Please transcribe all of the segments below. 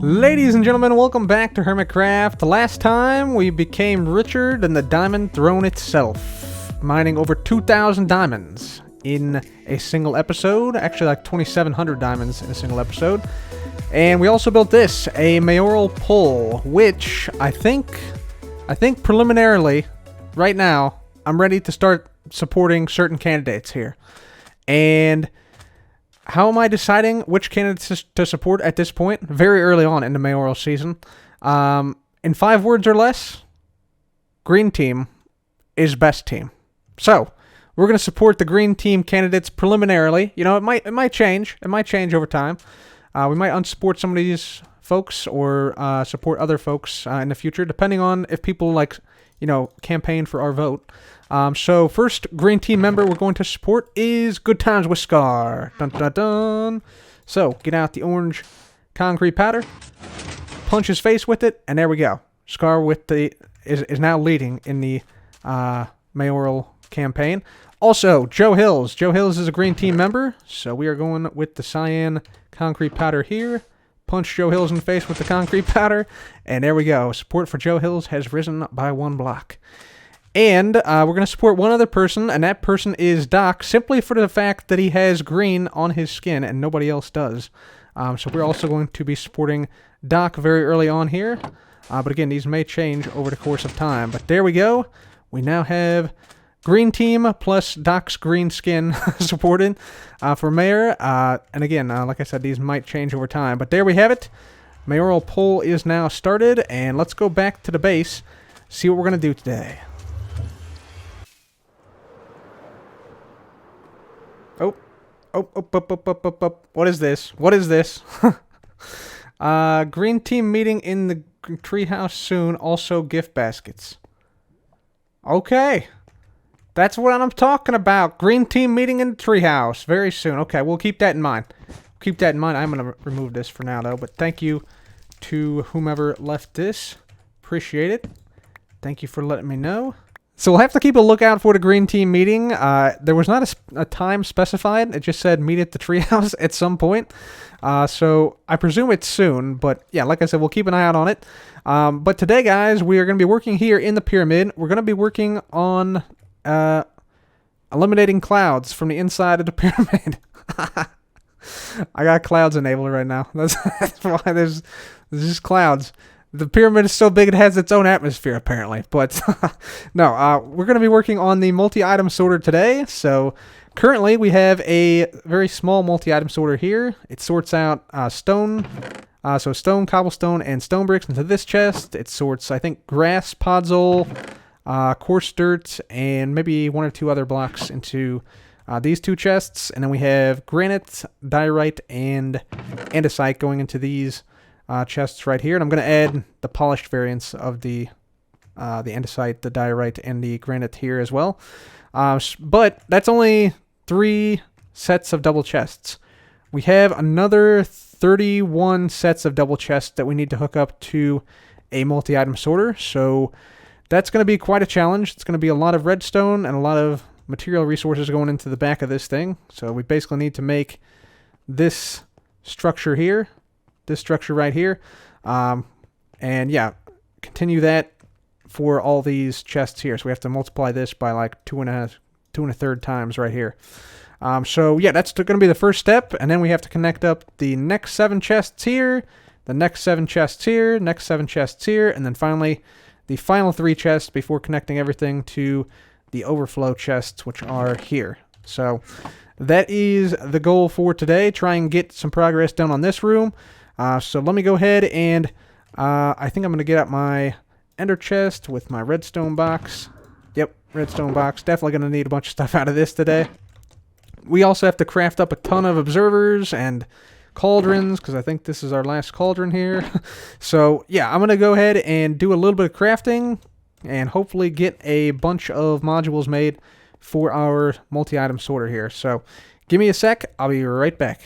Ladies and gentlemen, welcome back to Hermitcraft. Last time we became richer than the diamond throne itself, mining over 2,000 diamonds in a single episode, actually like 2,700 diamonds in a single episode. And we also built this, a mayoral poll, which I think preliminarily, right now, I'm ready to start supporting certain candidates here. And how am I deciding which candidates to support at this point? Very early on in the mayoral season. In 5 words or less, green team is best team. So, we're going to support the green team candidates preliminarily. You know, it might change. It might change over time. We might unsupport some of these folks or support other folks in the future, depending on if people campaign for our vote. So first green team member we're going to support is Good Times with Scar. Dun dun dun. So get out the orange concrete powder, punch his face with it, and there we go. Scar with is now leading in the mayoral campaign. Also, Joe Hills. Joe Hills is a green team member, so we are going with the cyan concrete powder here. Punch Joe Hills in the face with the concrete powder, and there we go. Support for Joe Hills has risen by 1 block. And we're going to support one other person, and that person is Doc, simply for the fact that he has green on his skin and nobody else does. So we're also going to be supporting Doc very early on here. But again, these may change over the course of time. But there we go. We now have green team plus Doc's green skin supported for mayor. And again, like I said, these might change over time. But there we have it. Mayoral poll is now started, and let's go back to the base, see what we're going to do today. Oh. What is this? What is this? Green team meeting in the treehouse soon. Also gift baskets. Okay. That's what I'm talking about. Green team meeting in the treehouse very soon. Okay, we'll keep that in mind. Keep that in mind. I'm going to remove this for now, though. But thank you to whomever left this. Appreciate it. Thank you for letting me know. So we'll have to keep a lookout for the green team meeting. There was not a time specified. It just said meet at the treehouse at some point. So I presume it's soon. But yeah, like I said, we'll keep an eye out on it. But today, guys, we are going to be working here in the pyramid. We're going to be working on eliminating clouds from the inside of the pyramid. I got clouds enabled right now. That's why there's just clouds. The pyramid is so big it has its own atmosphere, apparently. But no, we're going to be working on the multi-item sorter today. So currently we have a very small multi-item sorter here. It sorts out stone, so stone, cobblestone, and stone bricks into this chest. It sorts, I think, grass, podzol, coarse dirt, and maybe 1 or 2 other blocks into these 2 chests. And then we have granite, diorite, and andesite going into these chests right here, and I'm going to add the polished variants of the andesite, the diorite, and the granite here as well. But that's only 3 sets of double chests. We have another 31 sets of double chests that we need to hook up to a multi-item sorter, so that's going to be quite a challenge. It's going to be a lot of redstone and a lot of material resources going into the back of this thing. So we basically need to make this structure here, this structure right here, and yeah, continue that for all these chests here. So we have to multiply this by like 2 1/3 times right here. So yeah, that's going to be the first step, and then we have to connect up the next 7 chests here, the next 7 chests here, next 7 chests here, and then finally the final 3 chests before connecting everything to the overflow chests, which are here. So that is the goal for today. Try and get some progress done on this room. So let me go ahead and I think I'm going to get out my ender chest with my redstone box. Yep, redstone box. Definitely going to need a bunch of stuff out of this today. We also have to craft up a ton of observers and cauldrons, because I think this is our last cauldron here. So yeah, I'm going to go ahead and do a little bit of crafting and hopefully get a bunch of modules made for our multi-item sorter here. So give me a sec. I'll be right back.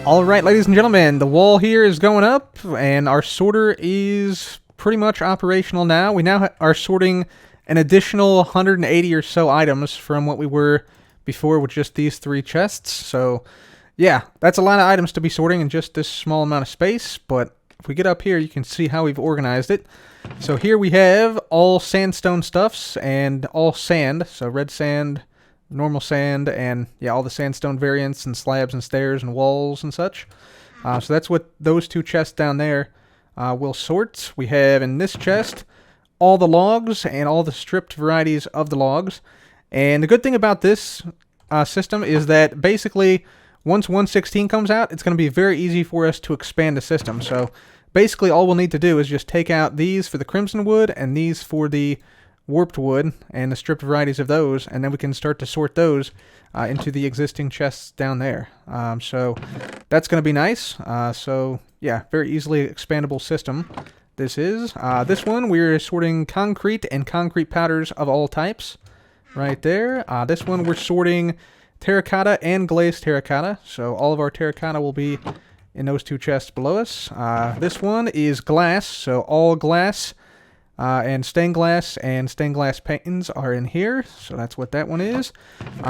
Alright, ladies and gentlemen, the wall here is going up, and our sorter is pretty much operational now. We now are sorting an additional 180 or so items from what we were before with just these 3 chests. So, yeah, that's a lot of items to be sorting in just this small amount of space, but if we get up here, you can see how we've organized it. So here we have all sandstone stuffs and all sand, so red sand, normal sand, and yeah, all the sandstone variants and slabs and stairs and walls and such. So that's what those 2 chests down there will sort. We have in this chest all the logs and all the stripped varieties of the logs. And the good thing about this system is that basically once 1.16 comes out, it's going to be very easy for us to expand the system. So basically all we'll need to do is just take out these for the crimson wood and these for the warped wood and the stripped varieties of those, and then we can start to sort those into the existing chests down there. So that's going to be nice. So yeah, very easily expandable system this is. This one we're sorting concrete and concrete powders of all types right there. This one we're sorting terracotta and glazed terracotta, so all of our terracotta will be in those 2 chests below us. This one is glass, so all glass and stained glass paintings are in here, so that's what that one is.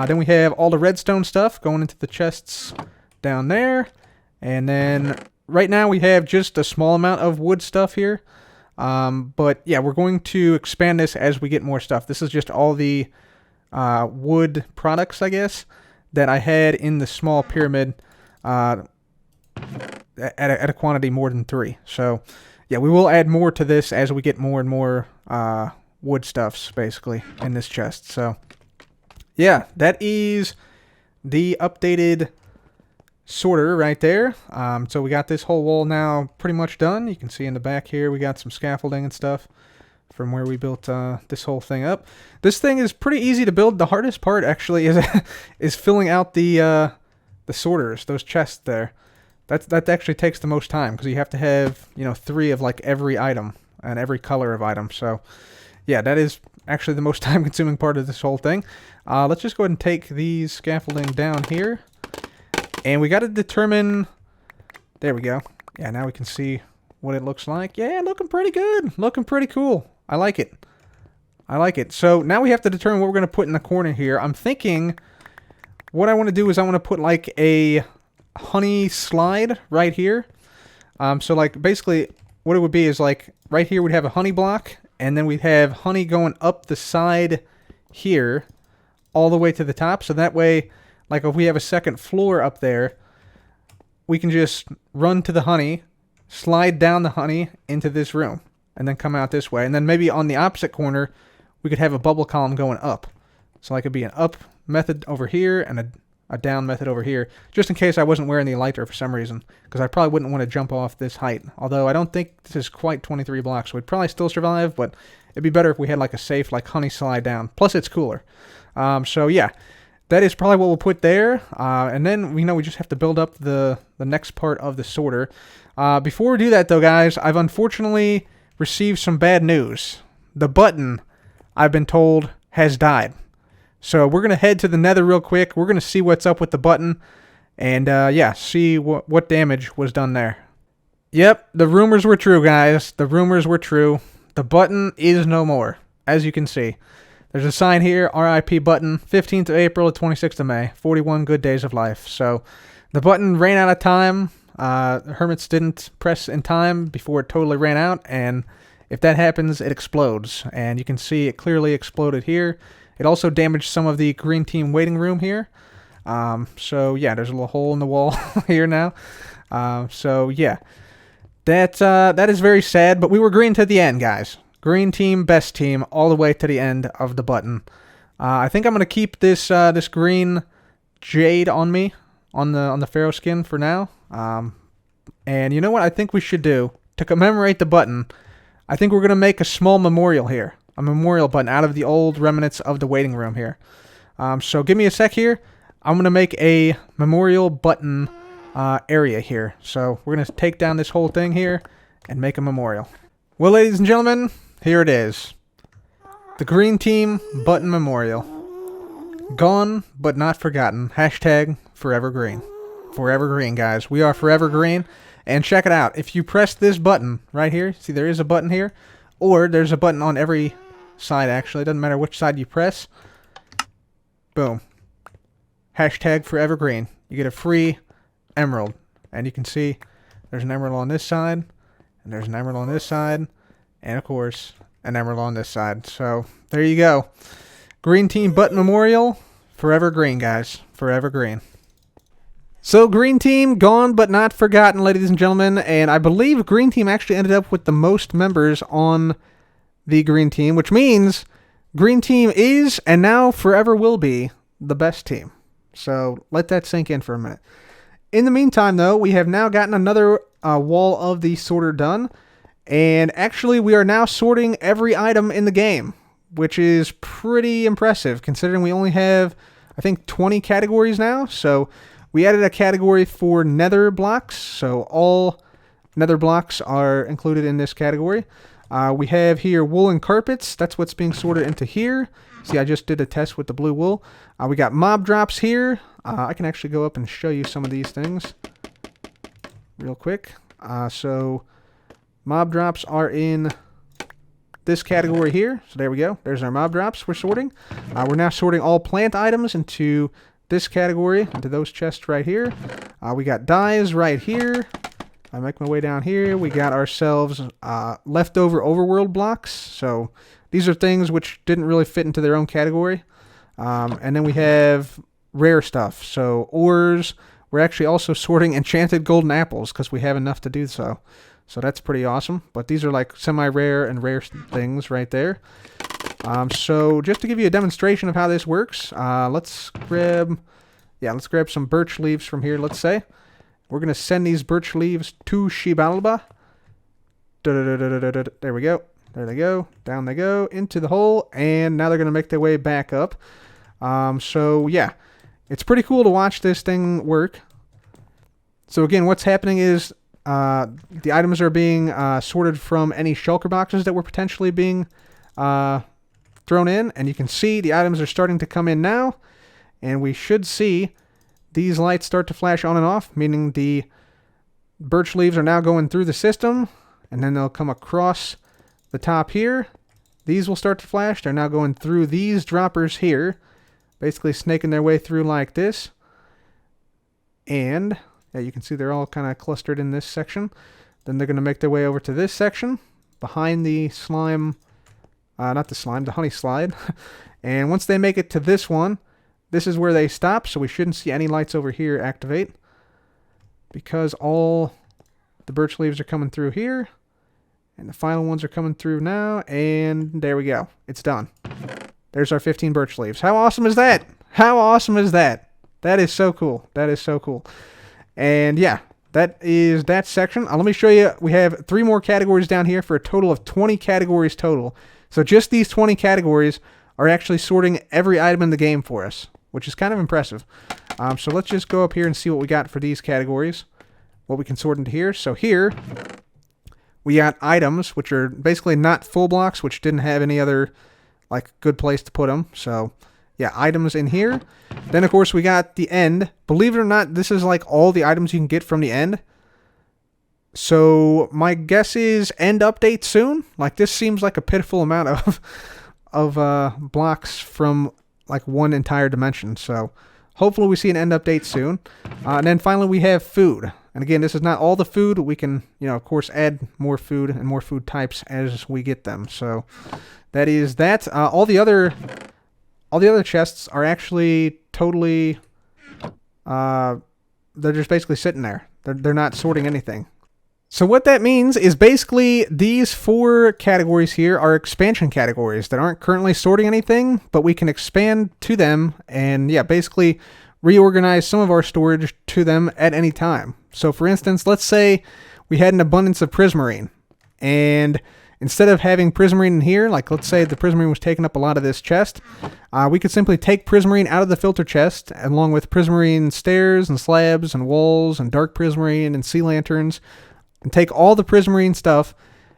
Then we have all the redstone stuff going into the chests down there, and then right now we have just a small amount of wood stuff here, but yeah, we're going to expand this as we get more stuff. This is just all the wood products, I guess, that I had in the small pyramid at a quantity more than 3. So yeah, we will add more to this as we get more and more wood stuffs, basically, in this chest. So, yeah, that is the updated sorter right there. So we got this whole wall now pretty much done. You can see in the back here we got some scaffolding and stuff from where we built this whole thing up. This thing is pretty easy to build. The hardest part, actually, is filling out the sorters, those chests there. That actually takes the most time because you have to have, 3 of like every item and every color of item. So yeah, that is actually the most time consuming part of this whole thing. Let's just go ahead and take these scaffolding down here, and we got to determine, there we go. Yeah, now we can see what it looks like. Yeah, looking pretty good, looking pretty cool. I like it. I like it. So now we have to determine what we're going to put in the corner here. I'm thinking what I want to do is I want to put like a honey slide right here. So like basically what it would be is like right here we'd have a honey block, and then we'd have honey going up the side here all the way to the top. So that way, like if we have a second floor up there, we can just run to the honey, slide down the honey into this room, and then come out this way. And then maybe on the opposite corner we could have a bubble column going up. So like it'd be an up method over here and a down method over here, just in case I wasn't wearing the lighter for some reason, because I probably wouldn't want to jump off this height. Although I don't think this is quite 23 blocks, so we'd probably still survive, but it'd be better if we had like a safe like honey slide down. Plus it's cooler. So yeah, that is probably what we'll put there. And then we just have to build up the next part of the sorter. Before we do that though, guys, I've unfortunately received some bad news. The button, I've been told, has died. So we're going to head to the nether real quick. We're going to see what's up with the button. And yeah, see what damage was done there. Yep, the rumors were true, guys. The rumors were true. The button is no more, as you can see. There's a sign here, RIP button, 15th of April to 26th of May, 41 good days of life. So the button ran out of time. The Hermits didn't press in time before it totally ran out. And if that happens, it explodes. And you can see it clearly exploded here. It also damaged some of the green team waiting room here. So yeah, there's a little hole in the wall here now. So yeah, that is very sad, but we were green to the end, guys. Green team, best team, all the way to the end of the button. I think I'm gonna keep this this green jade on me on the pharaoh skin for now. And you know what I think we should do to commemorate the button? I think we're gonna make a small memorial here. A memorial button out of the old remnants of the waiting room here. So give me a sec here. I'm going to make a memorial button area here. So we're going to take down this whole thing here and make a memorial. Well, ladies and gentlemen, here it is. The Green Team Button Memorial. Gone, but not forgotten. Hashtag forever green. forever green, guys. We are forever green. And check it out. If you press this button right here, see there is a button here, or there's a button on every side actually. It doesn't matter which side you press. Boom. Hashtag forever green. You get a free emerald. And you can see there's an emerald on this side, and there's an emerald on this side, and of course, an emerald on this side. So there you go. Green Team Button Memorial. Forever green, guys. Forever green. So Green Team gone but not forgotten, ladies and gentlemen. And I believe Green Team actually ended up with the most members on the Green Team, which means Green Team is and now forever will be the best team. So let that sink in for a minute. In the meantime, though, we have now gotten another wall of the sorter done. And actually, we are now sorting every item in the game, which is pretty impressive considering we only have, I think, 20 categories now. So we added a category for nether blocks, so all nether blocks are included in this category. We have here woolen carpets. That's what's being sorted into here. See, I just did a test with the blue wool. We got mob drops here. I can actually go up and show you some of these things real quick. So mob drops are in this category here. So there we go. There's our mob drops we're sorting. We're now sorting all plant items into this category, into those chests right here. We got dyes right here. I make my way down here. We got ourselves leftover overworld blocks. So these are things which didn't really fit into their own category. And then we have rare stuff. So ores. We're actually also sorting enchanted golden apples because we have enough to do so. So that's pretty awesome. But these are like semi-rare and rare things right there. So just to give you a demonstration of how this works, let's grab some birch leaves from here, let's say. We're going to send these birch leaves to Shibalba. There we go. There they go. Down they go into the hole. And now they're going to make their way back up. So yeah, it's pretty cool to watch this thing work. So again, what's happening is the items are being sorted from any shulker boxes that were potentially being thrown in, and you can see the items are starting to come in now, and we should see these lights start to flash on and off, meaning the birch leaves are now going through the system, and then they'll come across the top here. These will start to flash. They're now going through these droppers here, basically snaking their way through like this, and yeah, you can see they're all kind of clustered in this section. Then they're going to make their way over to this section behind the slime. Not the slime, the honey slide. And once they make it to this one, this is where they stop, so we shouldn't see any lights over here activate because all the birch leaves are coming through here, and the final ones are coming through now, and there we go. It's done. There's our 15 birch leaves. How awesome is that? How awesome is that? That is so cool. That is so cool. And yeah, that is that section. Let me show you. We have 3 more categories down here for a total of 20 categories total. So just these 20 categories are actually sorting every item in the game for us, which is kind of impressive. So let's just go up here and see what we got for these categories, what we can sort into here. So here, we got items, which are basically not full blocks, which didn't have any other like good place to put them. So yeah, items in here. Then, of course, we got the end. Believe it or not, this is like all the items you can get from the end. So my guess is end update soon. Like this seems like a pitiful amount of blocks from like one entire dimension. So hopefully we see an end update soon. And then finally we have food. And again, this is not all the food. We can, of course, add more food and more food types as we get them. So that is that. All the other chests are actually totally. They're just basically sitting there. They're not sorting anything. So what that means is basically these 4 categories here are expansion categories that aren't currently sorting anything, but we can expand to them and yeah, basically reorganize some of our storage to them at any time. So for instance, let's say we had an abundance of prismarine, and instead of having prismarine in here, like let's say the prismarine was taking up a lot of this chest, we could simply take prismarine out of the filter chest along with prismarine stairs and slabs and walls and dark prismarine and sea lanterns, and take all the prismarine stuff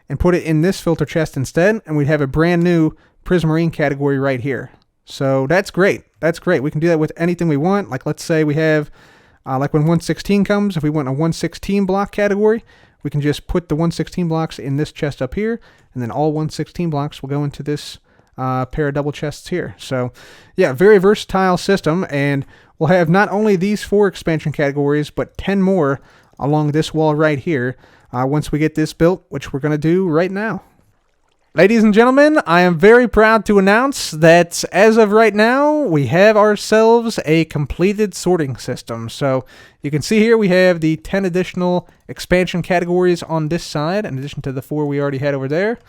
and put it in this filter chest instead, and we'd have a brand new prismarine category right here. So that's great. That's great. We can do that with anything we want. Like let's say we have Like when 116 comes, if we want a 116 block category, we can just put the 116 blocks in this chest up here, and then all 116 blocks will go into this pair of double chests here. So yeah, very versatile system, and we'll have not only these 4 expansion categories, but 10 more along this wall right here once we get this built, which we're going to do right now. Ladies and gentlemen, I am very proud to announce that as of right now, we have ourselves a completed sorting system. So you can see here we have the 10 additional expansion categories on this side, in addition to the 4 we already had over there.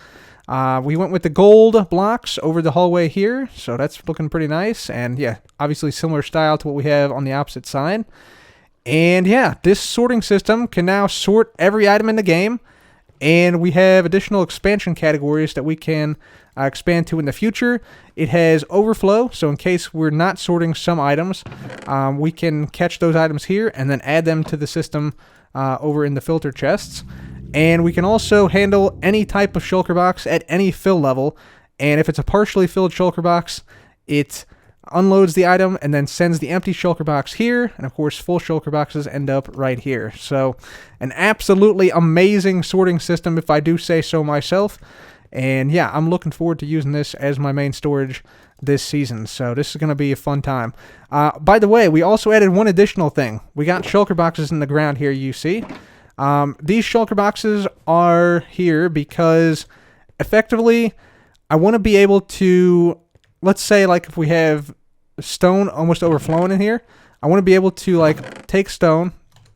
We went with the gold blocks over the hallway here, so that's looking pretty nice. And yeah, obviously similar style to what we have on the opposite side. And yeah, this sorting system can now sort every item in the game. And we have additional expansion categories that we can expand to in the future. It has overflow, so in case we're not sorting some items, we can catch those items here and then add them to the system over in the filter chests. And we can also handle any type of shulker box at any fill level. And if it's a partially filled shulker box, it unloads the item and then sends the empty shulker box here, and of course full shulker boxes end up right here. So an absolutely amazing sorting system, if I do say so myself. And yeah, I'm looking forward to using this as my main storage this season, so this is going to be a fun time. By the way, we also added one additional thing. We got shulker boxes in the ground here, you see. These shulker boxes are here because effectively I want to be able to, let's say like if we have stone almost overflowing in here, I want to be able to like take stone,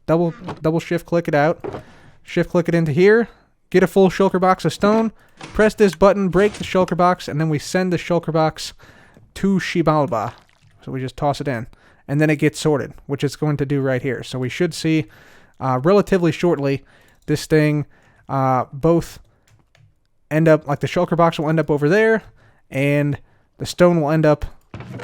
double shift click it out, shift click it into here, get a full shulker box of stone, press this button, break the shulker box, and then we send the shulker box to Shibalba. So we just toss it in, and then it gets sorted, which it's going to do right here. So we should see relatively shortly this thing both end up, like the shulker box will end up over there, and the stone will end up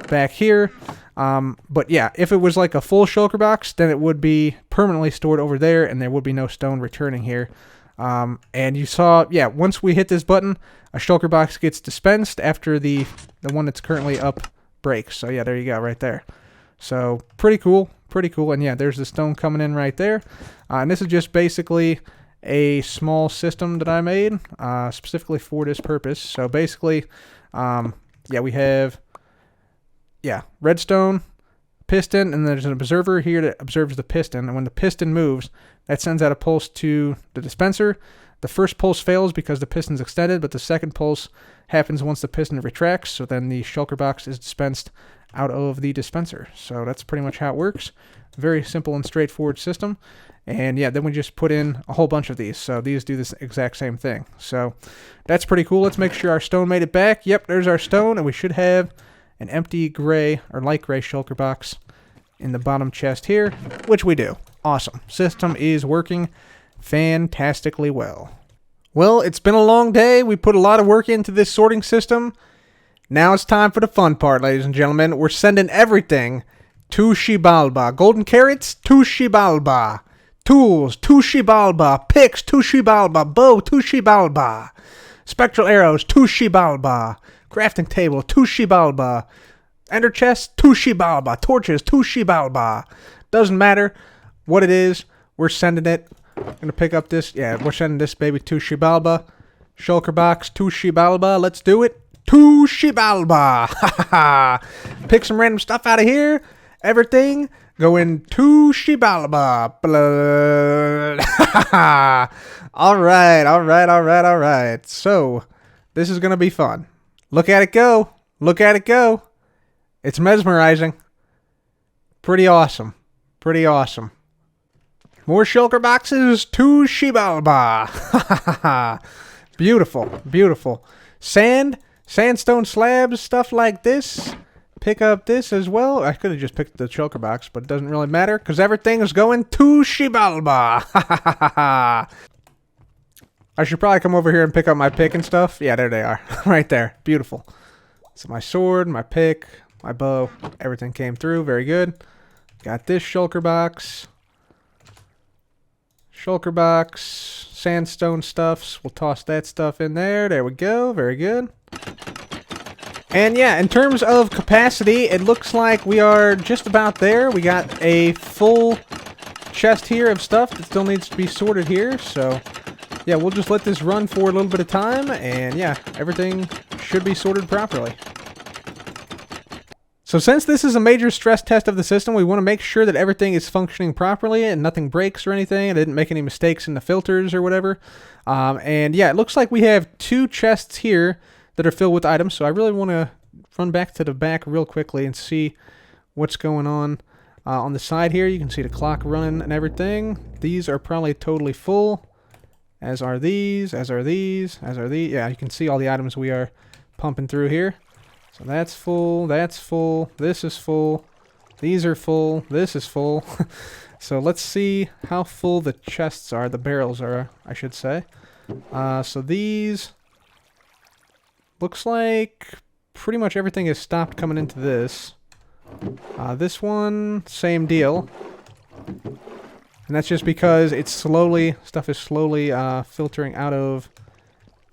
back here. But yeah, if it was like a full shulker box, then it would be permanently stored over there, and there would be no stone returning here. And you saw, yeah, once we hit this button, a shulker box gets dispensed after the one that's currently up breaks. So yeah, there you go, right there. So pretty cool, pretty cool. And yeah, there's the stone coming in right there. And this is just basically a small system that I made specifically for this purpose. So basically, yeah, we have, yeah, redstone, piston, and there's an observer here that observes the piston. And when the piston moves, that sends out a pulse to the dispenser. The first pulse fails because the piston's extended, but the second pulse happens once the piston retracts. So then the shulker box is dispensed out of the dispenser. So that's pretty much how it works. Very simple and straightforward system. And yeah, then we just put in a whole bunch of these. So these do this exact same thing. So that's pretty cool. Let's make sure our stone made it back. Yep, there's our stone, and we should have an empty gray or light gray shulker box in the bottom chest here, which we do. Awesome. System is working fantastically well. Well, it's been a long day. We put a lot of work into this sorting system. Now it's time for the fun part, ladies and gentlemen. We're sending everything to Shibalba. Golden carrots to Shibalba. Tools to Shibalba. Picks to Shibalba. Bow to Shibalba. Spectral arrows to Shibalba. Crafting table to Shibalba. Ender chest to Shibalba. Torches to Shibalba. Doesn't matter what it is, we're sending it. I'm going to pick up this. Yeah, we're sending this baby to Shibalba. Shulker box to Shibalba. Let's do it. To Shibalba. Pick some random stuff out of here. Everything going to Shibalba. Alright, alright, alright, alright. So, this is going to be fun. Look at it go. Look at it go. It's mesmerizing. Pretty awesome. Pretty awesome. More shulker boxes to Shibalba. Beautiful. Beautiful. Sandstone slabs, stuff like this. Pick up this as well. I could have just picked the shulker box, but it doesn't really matter because everything is going to Shibalba. I should probably come over here and pick up my pick and stuff. Yeah, there they are. Right there. Beautiful. So my sword, my pick, my bow, everything came through. Very good. Got this shulker box. Shulker box. Sandstone stuffs. We'll toss that stuff in there. There we go. Very good. And yeah, in terms of capacity, it looks like we are just about there. We got a full chest here of stuff that still needs to be sorted here, so yeah, we'll just let this run for a little bit of time, and yeah, everything should be sorted properly. So since this is a major stress test of the system, we want to make sure that everything is functioning properly and nothing breaks or anything. I didn't make any mistakes in the filters or whatever. And yeah, it looks like we have 2 chests here that are filled with items. So I really want to run back to the back real quickly and see what's going on. On the side here, you can see the clock running and everything. These are probably totally full, as are these, as are these, as are these. Yeah, you can see all the items we are pumping through here. So that's full, this is full, these are full, this is full. So let's see how full the chests are, the barrels are, I should say. So these, looks like pretty much everything has stopped coming into this. This one, same deal. And that's just because it's slowly, stuff is slowly filtering out of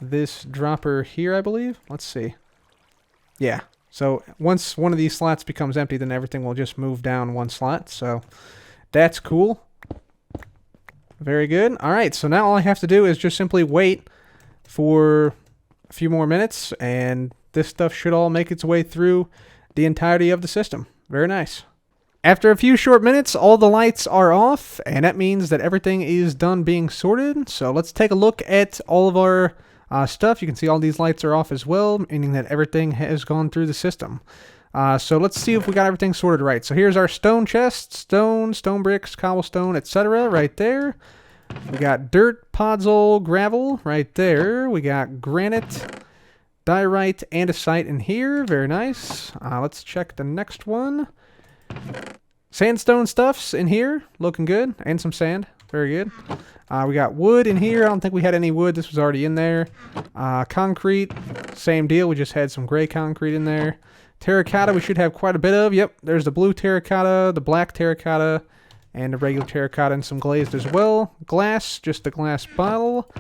this dropper here, I believe. Let's see. Yeah, so once one of these slots becomes empty, then everything will just move down one slot. So that's cool. Very good. All right, so now all I have to do is just simply wait for a few more minutes, and this stuff should all make its way through the entirety of the system. Very nice. After a few short minutes, all the lights are off, and that means that everything is done being sorted. So let's take a look at all of our stuff. You can see all these lights are off as well, meaning that everything has gone through the system. So let's see if we got everything sorted right. So here's our stone chest, stone bricks, cobblestone, etc. right there. We got dirt, podzol, gravel right there. We got granite, diorite, andesite in here. Very nice. Let's check the next one. Sandstone stuff's in here, looking good, and some sand. Very good. We got wood in here. I don't think we had any wood. This was already in there. Concrete, same deal. We just had some gray concrete in there. Terracotta, we should have quite a bit of. Yep, there's the blue terracotta, the black terracotta, and the regular terracotta, and some glazed as well. Glass, just the glass bottle.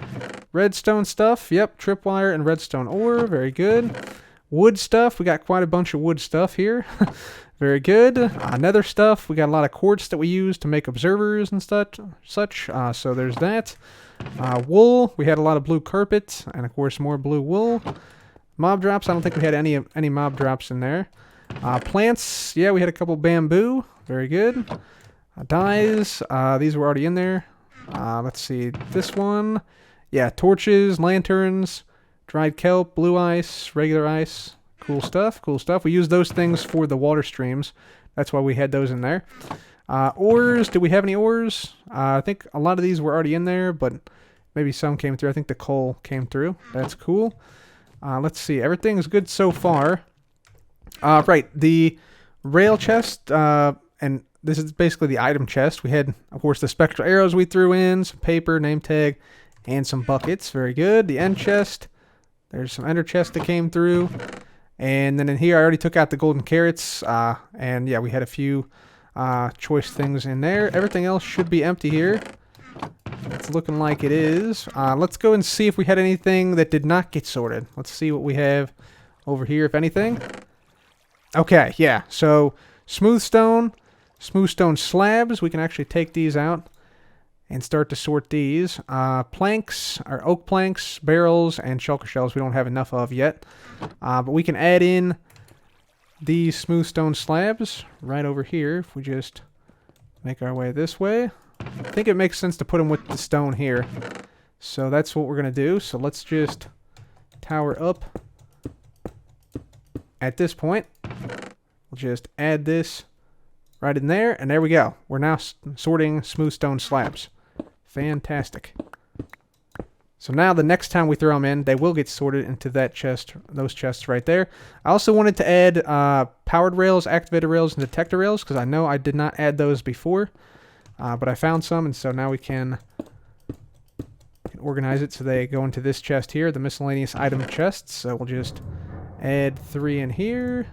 Redstone stuff. Yep, tripwire and redstone ore. Very good. Wood stuff. We got quite a bunch of wood stuff here. Very good. Nether stuff. We got a lot of quartz that we use to make observers and such. So there's that. Wool. We had a lot of blue carpet, and of course more blue wool. Mob drops. I don't think we had any mob drops in there. Plants. Yeah, we had a couple bamboo. Very good. Dyes. These were already in there. Let's see. This one. Yeah, torches, lanterns, dried kelp, blue ice, regular ice. Cool stuff, cool stuff. We use those things for the water streams. That's why we had those in there. Ores, do we have any ores? I think a lot of these were already in there, but maybe some came through. I think the coal came through. That's cool. Let's see, everything's good so far. Right, the rail chest, and this is basically the item chest. We had, of course, the spectral arrows we threw in, some paper, name tag, and some buckets. Very good. The end chest, there's some ender chest that came through. And then in here, I already took out the golden carrots, and yeah, we had a few choice things in there. Everything else should be empty here. It's looking like it is. Let's go and see if we had anything that did not get sorted. Let's see what we have over here, if anything. Okay, yeah, so smooth stone slabs. We can actually take these out and start to sort these. Planks, or oak planks, barrels, and shulker shells we don't have enough of yet. But we can add in these smooth stone slabs right over here if we just make our way this way. I think it makes sense to put them with the stone here. So that's what we're going to do. So let's just tower up at this point. We'll just add this right in there, and there we go. We're now sorting smooth stone slabs. Fantastic. So now the next time we throw them in, they will get sorted into that chest, those chests right there. I also wanted to add powered rails, activated rails, and detector rails, because I know I did not add those before. But I found some, and so now we can organize it so they go into this chest here, the miscellaneous item chests. So we'll just add 3 in here,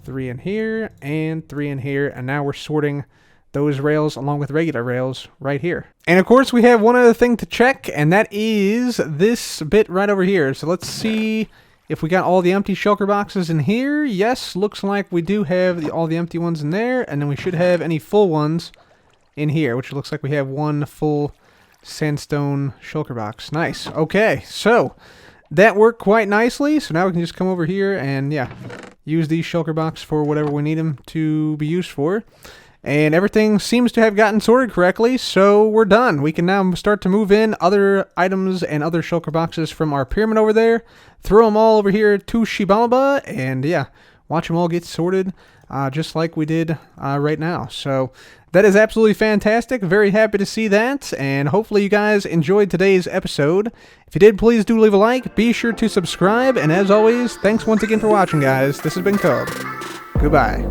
3 in here, and 3 in here, and now we're sorting those rails along with regular rails right here. And of course we have one other thing to check, and that is this bit right over here. So let's see if we got all the empty shulker boxes in here. Yes, looks like we do have all the empty ones in there, and then we should have any full ones in here, which looks like we have one full sandstone shulker box. Nice. Okay, so that worked quite nicely. So now we can just come over here and, yeah, use these shulker box for whatever we need them to be used for. And everything seems to have gotten sorted correctly, so we're done. We can now start to move in other items and other shulker boxes from our pyramid over there, throw them all over here to Shibalaba, and yeah, watch them all get sorted just like we did right now. So that is absolutely fantastic. Very happy to see that, and hopefully you guys enjoyed today's episode. If you did, please do leave a like, be sure to subscribe, and as always, thanks once again for watching, guys. This has been Cub. Goodbye.